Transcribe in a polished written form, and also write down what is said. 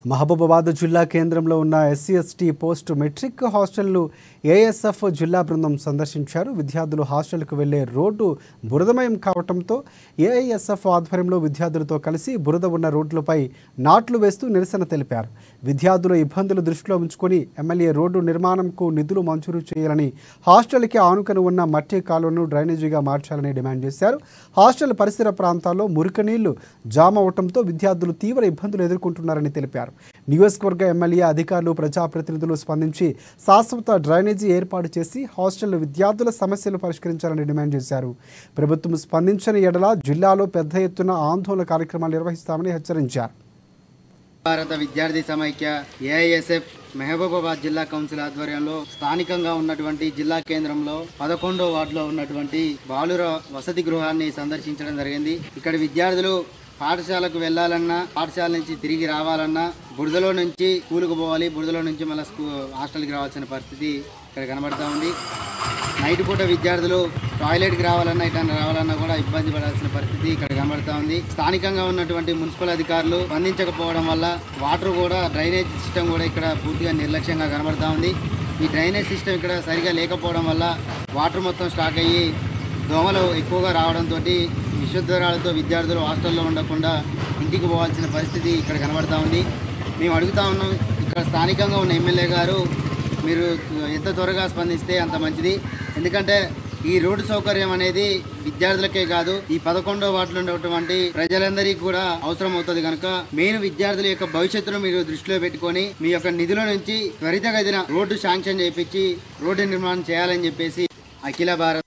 మహబూబాబాద్ జిల్లా కేంద్రంలో ఉన్న ఎస్సీ ఎస్టీ పోస్ట్ మెట్రిక్ హాస్టల్ను ఏఎస్ఎఫ్ జిల్లా బృందం సందర్శించారు. విద్యార్థులు హాస్టల్కు వెళ్లే రోడ్డు బురదమయం కావడంతో ఏఎస్ఎఫ్ ఆధ్వర్యంలో విద్యార్థులతో కలిసి బురద ఉన్న రోడ్లపై నాట్లు వేస్తూ నిరసన తెలిపారు. విద్యార్థుల ఇబ్బందులు దృష్టిలో ఉంచుకొని ఎమ్మెల్యే రోడ్డు నిర్మాణంకు నిధులు మంజూరు చేయాలని, హాస్టల్కి ఆనుకొని ఉన్న మట్టి కాలువను డ్రైనేజీగా మార్చాలని డిమాండ్ చేశారు. హాస్టల్ పరిసర ప్రాంతాల్లో మురికి నీళ్లు జామ అవడంతో విద్యార్థులు తీవ్ర ఇబ్బందులు ఎదుర్కొంటున్నారని తెలిపారు. నియోజకవర్గ ఎమ్మెల్యే, అధికారులు, ప్రజాప్రతినిధులు స్పందించి శాశ్వత డ్రైనేజీ ఏర్పాటు చేసి హాస్టల్ విద్యార్థుల సమస్యలు పరిష్కరించాలని డిమాండ్ చేశారు. ప్రభుత్వం స్పందించని ఎడల జిల్లాలో పెద్ద ఎత్తున ఆందోళన కార్యక్రమాలు నిర్వహిస్తామని హెచ్చరించారు. భారత విద్యార్థి సమైక్య ఏఐఎస్ఎఫ్ మహబూబాబాద్ జిల్లా కౌన్సిల్ ఆధ్వర్యంలో స్థానికంగా ఉన్నటువంటి జిల్లా కేంద్రంలో 11వ వార్డులో ఉన్నటువంటి బాలుర వసతి గృహాన్ని సందర్శించడం జరిగింది. ఇక్కడ విద్యార్థులు పాఠశాలకు వెళ్ళాలన్నా, పాఠశాల నుంచి తిరిగి రావాలన్నా బురదలో నుంచి స్కూలుకు పోవాలి, బురదలో నుంచి మళ్ళీ హాస్టల్కి రావాల్సిన పరిస్థితి ఇక్కడ కనబడతా ఉంది. నైట్ పూట విద్యార్థులు టాయిలెట్కి రావాలన్నా, ఇటన్నా రావాలన్నా కూడా ఇబ్బంది పడాల్సిన పరిస్థితి ఇక్కడ కనబడతా ఉంది. స్థానికంగా ఉన్నటువంటి మున్సిపల్ అధికారులు స్పందించకపోవడం వల్ల వాటర్ కూడా, డ్రైనేజ్ సిస్టమ్ కూడా ఇక్కడ పూర్తిగా నిర్లక్ష్యంగా కనబడతా ఉంది. ఈ డ్రైనేజ్ సిస్టమ్ ఇక్కడ సరిగా లేకపోవడం వల్ల వాటర్ మొత్తం స్టాక్ అయ్యి దోమలు ఎక్కువగా రావడంతో విషజ్వరాలతో విద్యార్థులు హాస్టల్లో ఉండకుండా ఇంటికి పోవాల్సిన పరిస్థితి ఇక్కడ కనబడతా ఉంది. మేము అడుగుతా ఉన్నాం, ఇక్కడ స్థానికంగా ఉన్న ఎమ్మెల్యే గారు, మీరు ఎంత త్వరగా స్పందిస్తే అంత మంచిది. ఎందుకంటే ఈ రోడ్డు సౌకర్యం అనేది విద్యార్థులకే కాదు, ఈ 11వ వార్డులో ఉన్నటువంటి ప్రజలందరికీ కూడా అవసరం అవుతుంది. కనుక మెయిన్ విద్యార్థుల యొక్క భవిష్యత్తును మీరు దృష్టిలో పెట్టుకొని మీ యొక్క నిధుల నుంచి త్వరితగతిన రోడ్డు శాంక్షన్ చేయించి రోడ్డు నిర్మాణం చేయాలని చెప్పేసి అఖిల భారత